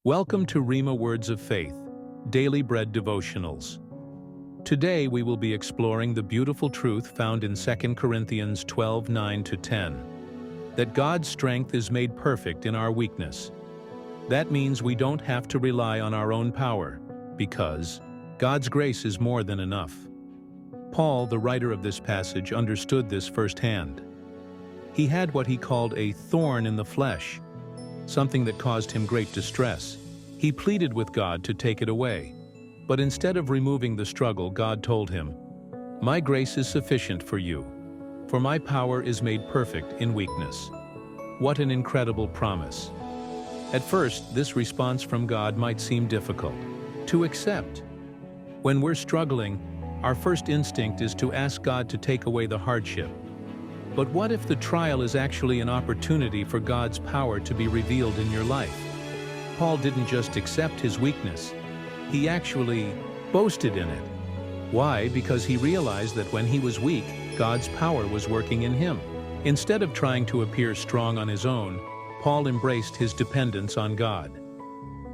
Welcome to Rhema Words of Faith, Daily Bread Devotionals. Today we will be exploring the beautiful truth found in 2 Corinthians 12:9-10, that God's strength is made perfect in our weakness. That means we don't have to rely on our own power, because God's grace is more than enough. Paul, the writer of this passage, understood this firsthand. He had what he called a thorn in the flesh, something that caused him great distress. He pleaded with God to take it away. But instead of removing the struggle, God told him, "My grace is sufficient for you, for my power is made perfect in weakness." What an incredible promise. At first, this response from God might seem difficult to accept. When we're struggling, our first instinct is to ask God to take away the hardship. But what if the trial is actually an opportunity for God's power to be revealed in your life? Paul didn't just accept his weakness, he actually boasted in it. Why? Because he realized that when he was weak, God's power was working in him. Instead of trying to appear strong on his own, Paul embraced his dependence on God.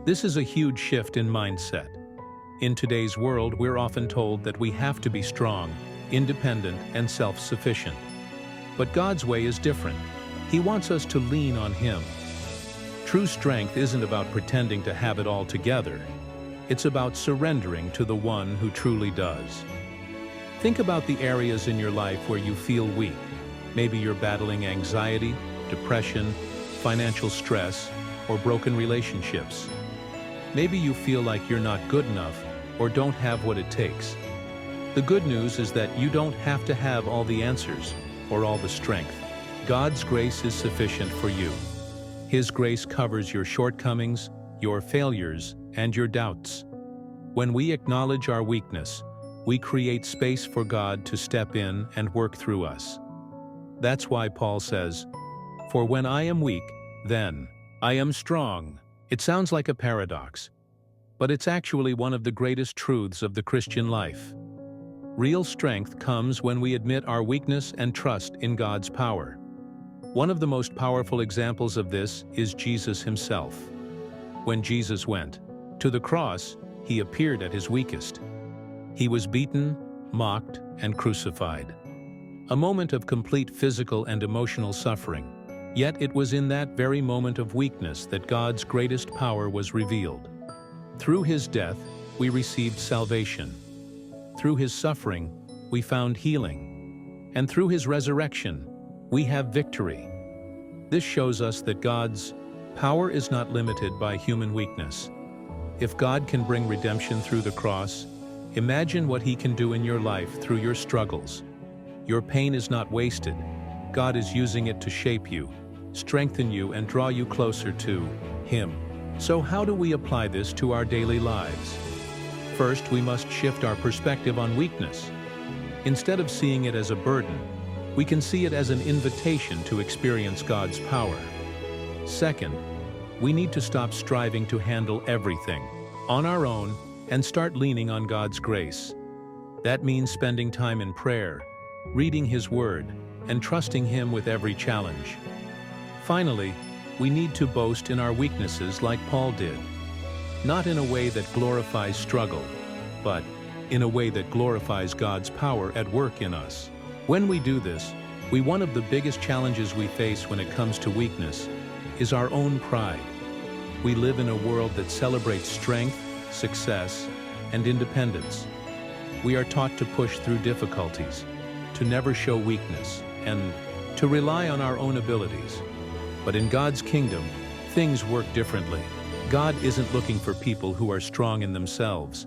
This is a huge shift in mindset. In today's world, we're often told that we have to be strong, independent, and self-sufficient. But God's way is different. He wants us to lean on Him. True strength isn't about pretending to have it all together. It's about surrendering to the one who truly does. Think about the areas in your life where you feel weak. Maybe you're battling anxiety, depression, financial stress, or broken relationships. Maybe you feel like you're not good enough or don't have what it takes. The good news is that you don't have to have all the answers or all the strength. God's grace is sufficient for you. His grace covers your shortcomings, your failures, and your doubts. When we acknowledge our weakness, we create space for God to step in and work through us. That's why Paul says, "For when I am weak, then I am strong." It sounds like a paradox, but it's actually one of the greatest truths of the Christian life. Real strength comes when we admit our weakness and trust in God's power. One of the most powerful examples of this is Jesus himself. When Jesus went to the cross, he appeared at his weakest. He was beaten, mocked, and crucified. A moment of complete physical and emotional suffering. Yet it was in that very moment of weakness that God's greatest power was revealed. Through his death, we received salvation. Through his suffering, we found healing. And through his resurrection, we have victory. This shows us that God's power is not limited by human weakness. If God can bring redemption through the cross, imagine what he can do in your life through your struggles. Your pain is not wasted. God is using it to shape you, strengthen you, and draw you closer to him. So how do we apply this to our daily lives? First, we must shift our perspective on weakness. Instead of seeing it as a burden, we can see it as an invitation to experience God's power. Second, we need to stop striving to handle everything on our own and start leaning on God's grace. That means spending time in prayer, reading His Word, and trusting Him with every challenge. Finally, we need to boast in our weaknesses like Paul did. Not in a way that glorifies struggle, but in a way that glorifies God's power at work in us. When we do this, one of the biggest challenges we face when it comes to weakness is our own pride. We live in a world that celebrates strength, success, and independence. We are taught to push through difficulties, to never show weakness, and to rely on our own abilities. But in God's kingdom, things work differently. God isn't looking for people who are strong in themselves.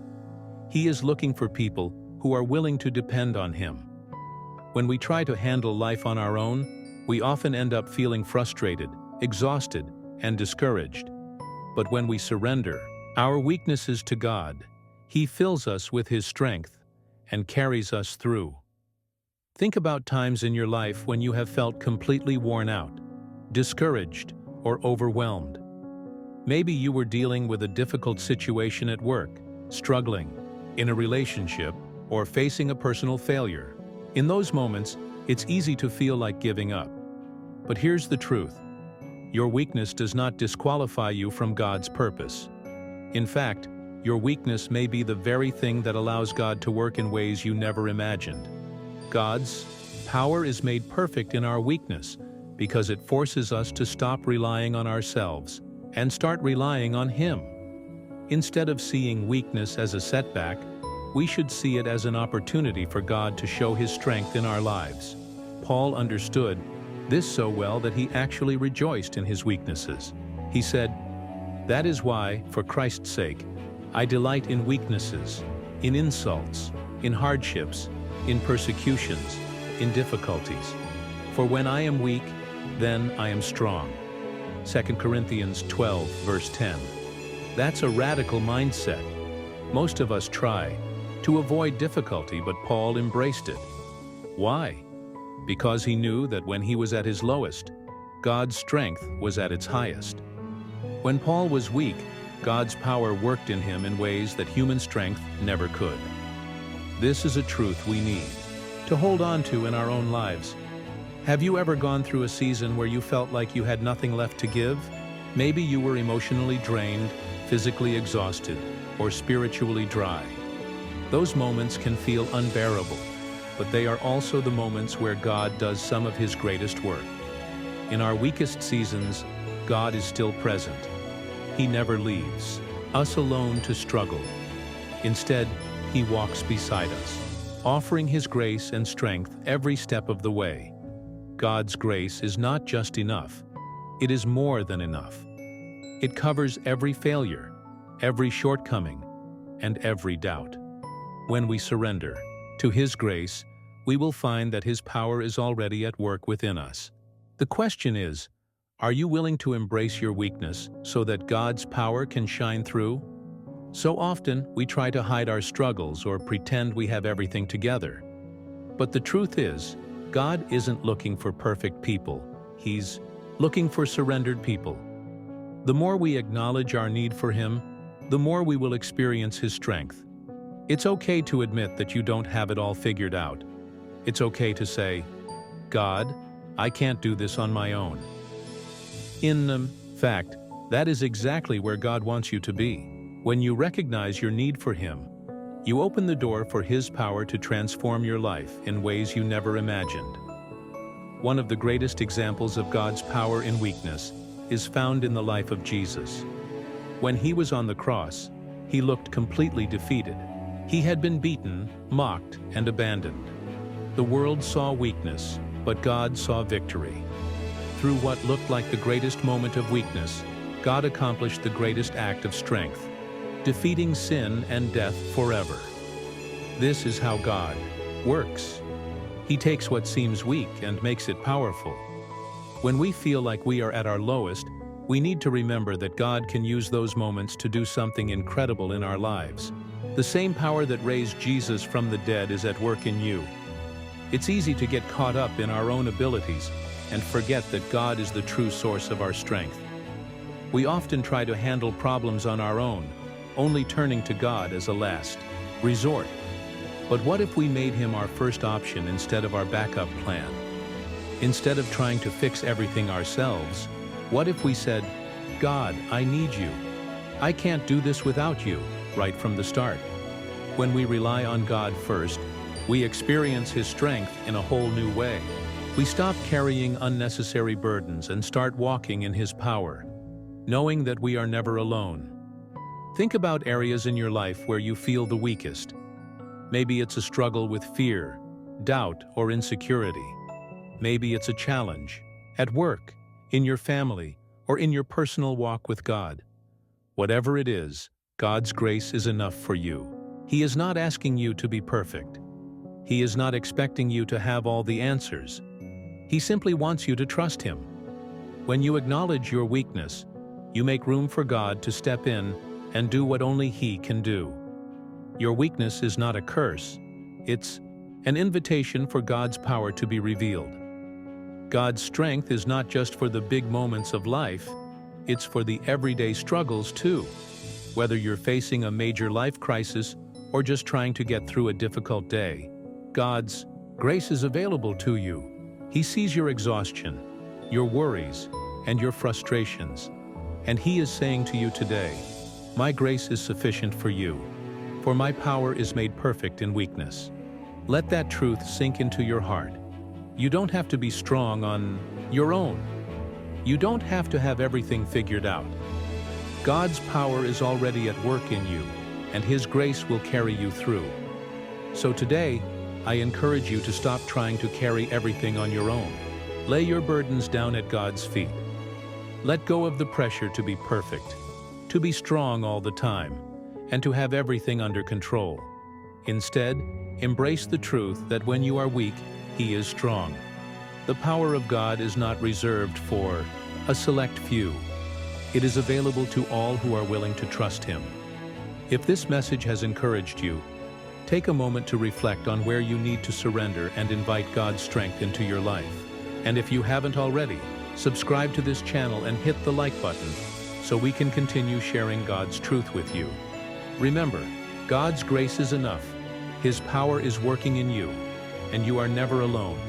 He is looking for people who are willing to depend on Him. When we try to handle life on our own, we often end up feeling frustrated, exhausted, and discouraged. But when we surrender our weaknesses to God, He fills us with His strength and carries us through. Think about times in your life when you have felt completely worn out, discouraged, or overwhelmed. Maybe you were dealing with a difficult situation at work, struggling in a relationship, or facing a personal failure. In those moments, it's easy to feel like giving up. But here's the truth. Your weakness does not disqualify you from God's purpose. In fact, your weakness may be the very thing that allows God to work in ways you never imagined. God's power is made perfect in our weakness because it forces us to stop relying on ourselves and start relying on Him. Instead of seeing weakness as a setback, we should see it as an opportunity for God to show His strength in our lives. Paul understood this so well that he actually rejoiced in his weaknesses. He said, "That is why, for Christ's sake, I delight in weaknesses, in insults, in hardships, in persecutions, in difficulties. For when I am weak, then I am strong." 2 Corinthians 12, verse 10. That's a radical mindset. Most of us try to avoid difficulty, but Paul embraced it. Why? Because he knew that when he was at his lowest, God's strength was at its highest. When Paul was weak, God's power worked in him in ways that human strength never could. This is a truth we need to hold on to in our own lives. Have you ever gone through a season where you felt like you had nothing left to give? Maybe you were emotionally drained, physically exhausted, or spiritually dry. Those moments can feel unbearable, but they are also the moments where God does some of His greatest work. In our weakest seasons, God is still present. He never leaves us alone to struggle. Instead, He walks beside us, offering His grace and strength every step of the way. God's grace is not just enough, it is more than enough. It covers every failure, every shortcoming, and every doubt. When we surrender to His grace, we will find that His power is already at work within us. The question is, are you willing to embrace your weakness so that God's power can shine through? So often, we try to hide our struggles or pretend we have everything together. But the truth is, God isn't looking for perfect people. He's looking for surrendered people. The more we acknowledge our need for Him, the more we will experience His strength. It's okay to admit that you don't have it all figured out. It's okay to say, "God, I can't do this on my own." In fact, that is exactly where God wants you to be. When you recognize your need for Him, you open the door for His power to transform your life in ways you never imagined. One of the greatest examples of God's power in weakness is found in the life of Jesus. When He was on the cross, He looked completely defeated. He had been beaten, mocked, and abandoned. The world saw weakness, but God saw victory. Through what looked like the greatest moment of weakness, God accomplished the greatest act of strength, defeating sin and death forever. This is how God works. He takes what seems weak and makes it powerful. When we feel like we are at our lowest, we need to remember that God can use those moments to do something incredible in our lives. The same power that raised Jesus from the dead is at work in you. It's easy to get caught up in our own abilities and forget that God is the true source of our strength. We often try to handle problems on our own, only turning to God as a last resort. But what if we made Him our first option instead of our backup plan? Instead of trying to fix everything ourselves, what if we said, "God, I need you. I can't do this without you," right from the start? When we rely on God first, we experience His strength in a whole new way. We stop carrying unnecessary burdens and start walking in His power, knowing that we are never alone. Think about areas in your life where you feel the weakest. Maybe it's a struggle with fear, doubt, or insecurity. Maybe it's a challenge at work, in your family, or in your personal walk with God. Whatever it is, God's grace is enough for you. He is not asking you to be perfect. He is not expecting you to have all the answers. He simply wants you to trust Him. When you acknowledge your weakness, you make room for God to step in and do what only He can do. Your weakness is not a curse. It's an invitation for God's power to be revealed. God's strength is not just for the big moments of life, it's for the everyday struggles too. Whether you're facing a major life crisis or just trying to get through a difficult day, God's grace is available to you. He sees your exhaustion, your worries, and your frustrations, and He is saying to you today, My grace is sufficient for you, for my power is made perfect in weakness. Let that truth sink into your heart. You don't have to be strong on your own. You don't have to have everything figured out. God's power is already at work in you, and His grace will carry you through. So today, I encourage you to stop trying to carry everything on your own. Lay your burdens down at God's feet. Let go of the pressure to be perfect, to be strong all the time, and to have everything under control. Instead, embrace the truth that when you are weak, He is strong. The power of God is not reserved for a select few. It is available to all who are willing to trust Him. If this message has encouraged you, take a moment to reflect on where you need to surrender and invite God's strength into your life. And if you haven't already, subscribe to this channel and hit the like button so we can continue sharing God's truth with you. Remember, God's grace is enough. His power is working in you, and you are never alone.